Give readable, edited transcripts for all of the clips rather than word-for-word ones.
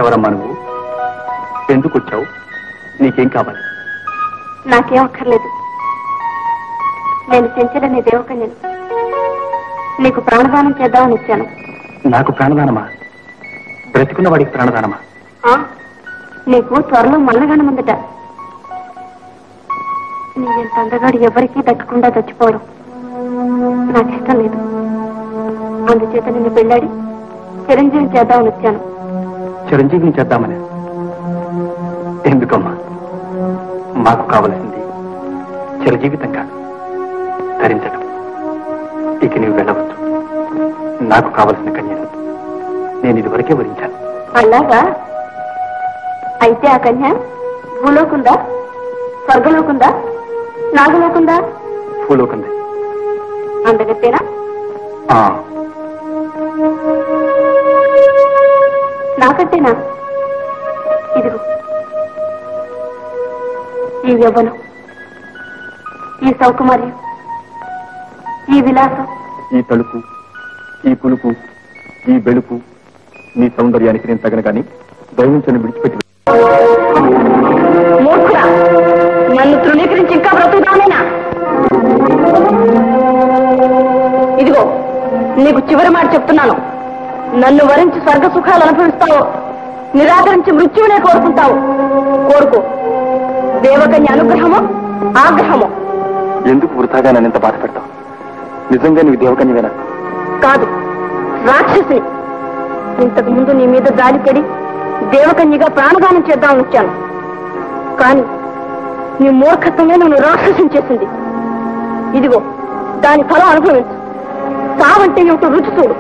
ఎవరమ్మా నువ్వు? ఎందుకు వచ్చావు? నీకేం కావాలి? నాకేం అక్కర్లేదు. నేను చెంచలని దేవకన్యను. నీకు ప్రాణదానం చేద్దామని వచ్చాను. నాకు ప్రాణదానమా? బ్రతికున్న వాడికి ప్రాణదానమా? నీకు త్వరలో మల్లగానం ఉందట. నీవెంత అందగాడు ఎవరికీ దక్కకుండా చచ్చిపోవడం నాకు ఇష్టం లేదు. అందుచేత నిన్ను పెళ్ళాడి చిరంజీవి చేద్దామని వచ్చాను. చిరంజీవిని చేద్దామని? ఎందుకమ్మా? మాకు కావలసింది చిరజీవితం కాదు, ధరించడం. ఇక నీవు వెళ్ళవచ్చు. నాకు కావలసిన కన్యను నేను ఇదివరకే వరించాను. అలాగా? అయితే ఆ కన్య భూలోకుందా, స్వర్గలోకుందా, నాగలోకుందా? భూలోకుంది. అందగత్తేనా? నాకంటేనా? ఇదిగో ఈ యవ్వనం, ఈ సౌకుమార్యం, ఈ విలాసం, ఈ తలుపు, ఈ పులుపు, ఈ బెలుపు, నీ సౌందర్యానికి నేను తగను కానీ దైవించను విడిచిపెట్టి. మూర్ఖుడా, నన్ను తృణీకరించి ఇంకా బ్రతుకుతానేనా? ఇదిగో నీకు చివరి మాట చెప్తున్నాను. నన్ను వరించి స్వర్గ సుఖాలు అనుభవిస్తావో, నిరాకరించి మృత్యువునే కోరుకుంటావు. కోరుకో. దేవకన్య అనుగ్రహమో ఆగ్రహమో. ఎందుకు వృథాగా నన్ను ఎంత బాధ పెడతావు? నిజంగా నీకు దేవకన్యవేనా? కాదు, రాక్షసి. ఇంతకు ముందు నీ మీద జాలి పడి దేవకన్యగా ప్రాణదానం చేద్దామని వచ్చాను. కానీ నీ మూర్ఖత్వమే నన్ను రాక్షసం చేసింది. ఇదిగో దాని ఫలం అనుభవించు. సావంటే ఏమిటో రుచి చూడు.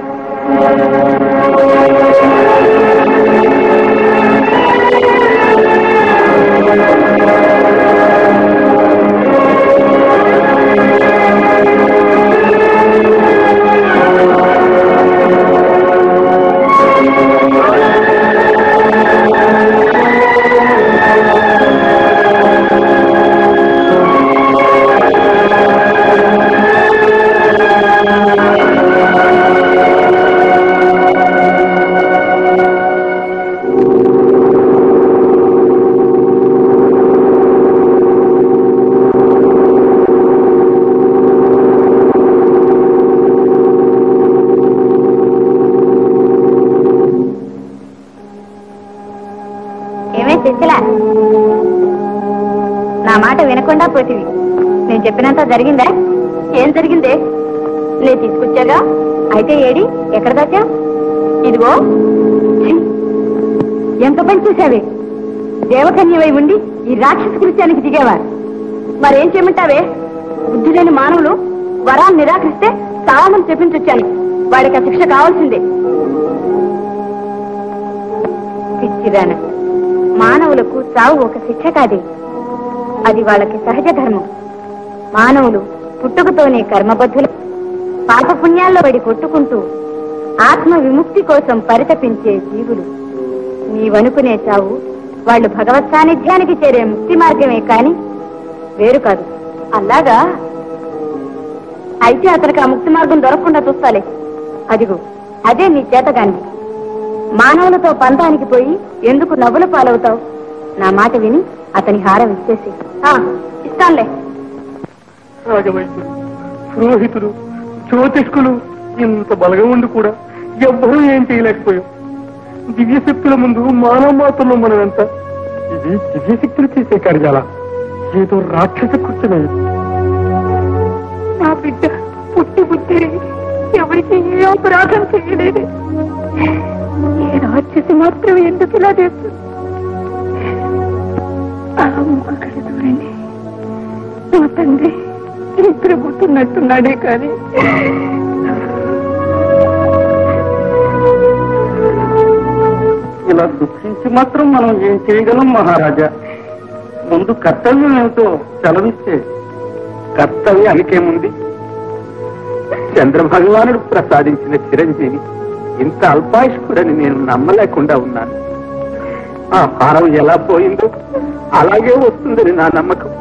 నా మాట వినకుండా పోతివి. నేను చెప్పినంత జరిగిందా? ఏం జరిగిందే? నేను తీసుకొచ్చాగా. అయితే ఏడి, ఎక్కడ దాచా? ఇదిగో. ఎంత పని చేశావే? దేవకన్యవై ఉండి ఈ రాక్షస కృత్యానికి దిగేవా? మరేం చేయమంటావే? బుద్ధి లేని మానవులు వరాన్ని నిరాకరిస్తే చావమని చెప్పించొచ్చాను. వాడికి ఆ శిక్ష కావాల్సిందే. పిచ్చిదాన, మానవులకు చావు ఒక శిక్ష కాదే, అది వాళ్ళకి సహజ ధర్మం. మానవులు పుట్టుకతోనే కర్మబద్ధులు. పాపపుణ్యాల్లో పడి కొట్టుకుంటూ ఆత్మ విముక్తి కోసం పరితపించే జీవులు. నీవనుకునే చావు వాళ్ళు భగవత్ సాన్నిధ్యానికి చేరే ముక్తి మార్గమే కాని వేరు కాదు. అలాగా? అయితే అతనికి ఆ ముక్తి మార్గం దొరకకుండా చూస్తాలే. అదిగో అదే నీ చేతగాండి. మానవులతో పంతానికి పోయి ఎందుకు నవ్వుల పాలవుతావు? నా మాట విని అతని హారం ఇచ్చేసి. ఇస్తానులే. రాజవైద్యులు, పురోహితులు, జ్యోతిష్కులు ఇంత బలగా ఉండి కూడా ఎవ్వరూ ఏం చేయలేకపోయాం. దివ్యశక్తుల ముందు మానవ మాత్రంలో మనం ఎంత? ఇది దివ్యశక్తులు చేసే కార్యాల, ఏదో రాక్షస కృత్యమే. నా బిడ్డ పుట్టి పుట్టి ఎవరికి ఏ అపరాధం చేయలేదు. ఏ రాక్షసి మాత్రం ఎందుకు ఇలా చేస్తుంది? మా తండ్రి నిద్రపోతున్నట్టున్నాడే కానీ ఇలా దుఃఖించి మాత్రం మనం ఏం చేయగలం మహారాజా? ముందు కర్తవ్యం ఏమిటో సెలవిస్తే. కర్తవ్యానికేముంది? చంద్రభగవానుడు ప్రసాదించిన చిరంజీవి ఇంత అల్పాయుష్కుడని నేను నమ్మలేకుండా ఉన్నాను. ఆ భారం ఎలా పోయిందో అలాగే వస్తుందని నా నమ్మకం.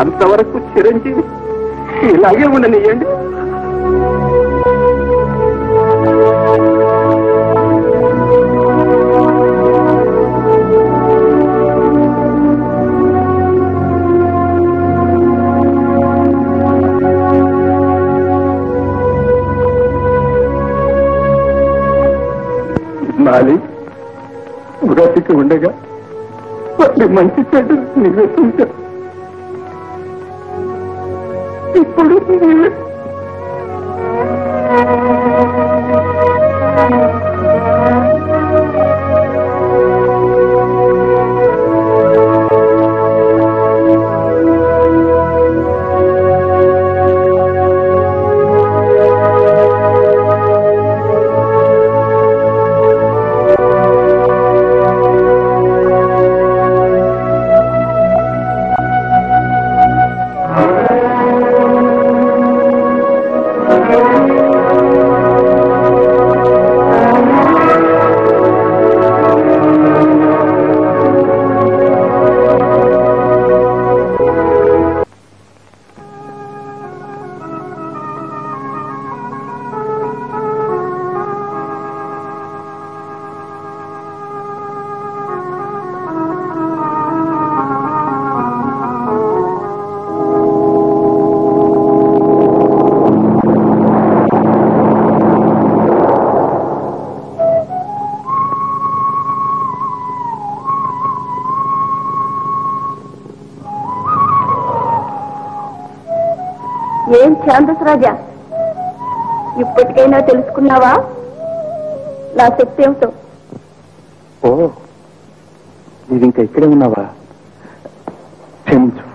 అంతవరకు చిరంజీవి ఇలాగే ఉండనియండి. బ్రతికి ఉండగా వాడి మంచి చెడ్డ నీవే చూశావు. ఇప్పుడు నీవే ఏం ఛాందస్ రాజా, ఇప్పటికైనా తెలుసుకున్నావా నా శక్తి ఏమిటో? ఓ, నీవింకా ఇక్కడే ఉన్నావా? క్షమించు,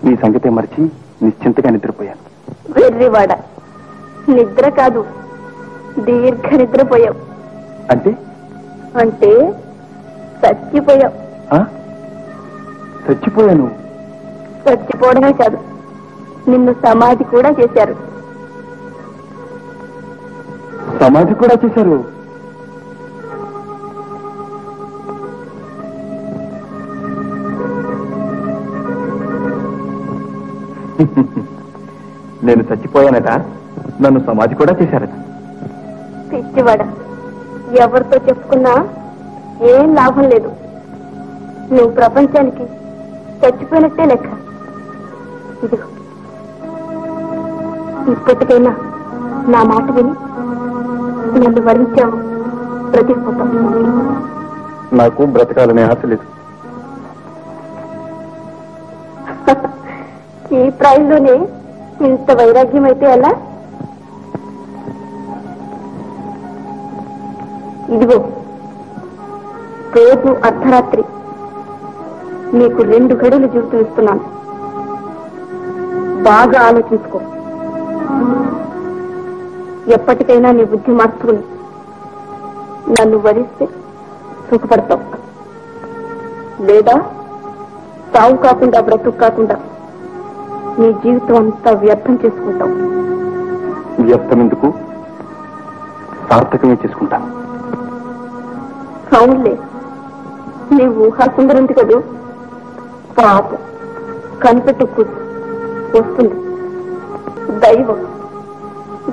నీ సంగతే మరిచి నిశ్చింతగా నిద్రపోయాను. వెర్రివాడ, నిద్ర కాదు, దీర్ఘ నిద్రపోయావు. అంటే అంటే చచ్చిపోయావు. చచ్చిపోయాను? చచ్చిపోవడమే కాదు, నిన్ను సమాధి కూడా చేశారు. సమాధి కూడా చేశారు? నేను చచ్చిపోయానట, నన్ను సమాధి కూడా చేశారట. పిచ్చివాడ, ఎవరితో చెప్పుకున్నా ఏం లాభం లేదు. నువ్వు ప్రపంచానికి చచ్చిపోయినట్టే లెక్క. ఇదిగో, ఇప్పటికైనా నా మాట విని నన్ను వరించావు, బ్రతికిపోతాం. నాకు బ్రతకాలనే ఆశ లేదు. ఈ ప్రాయంలోనే ఇంత వైరాగ్యం అయితే ఎలా? ఇదిగో, రోజు అర్ధరాత్రి నీకు 2 గడులు జీవితం ఇస్తున్నాను. బాగా ఆలోచించుకో. ఎప్పటికైనా నీ బుద్ధి మార్చుకుని నన్ను వరిస్తే సుఖపడతావు, లేదా సాగు కాకుండా బ్రతుకు కాకుండా నీ జీవితం అంతా వ్యర్థం చేసుకుంటావు. వ్యర్థం ఎందుకు? సార్థకమే చేసుకుంటాను. అవునులే, నీ ఊహా సుందరుంది కదూ. పాపం, కనిపెట్టు కూర్చు, వస్తుంది.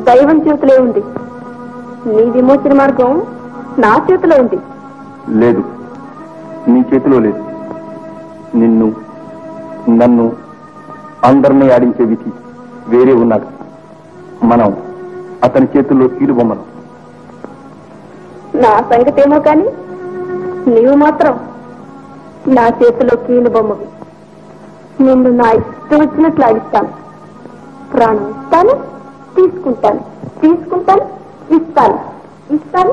దైవం చేతిలో ఉంది. నీ విమోచన మార్గం నా చేతిలో ఉంది. లేదు, నీ చేతిలో లేదు. నిన్ను, నన్ను, అందరినీ ఆడించే విధి వేరే ఉన్నాడు. మనం అతని చేతుల్లో కీలుబొమ్మను. నా సంగతేమో కానీ నీవు మాత్రం నా చేతిలో కీలుబొమ్మవి. నిన్ను నా ఇష్టం వచ్చినట్లు ఆడిస్తాను. ప్రాణం ఇస్తాను, తీసుకుంటాను, తీసుకుంటాను, ఇస్తాను, ఇస్తాను,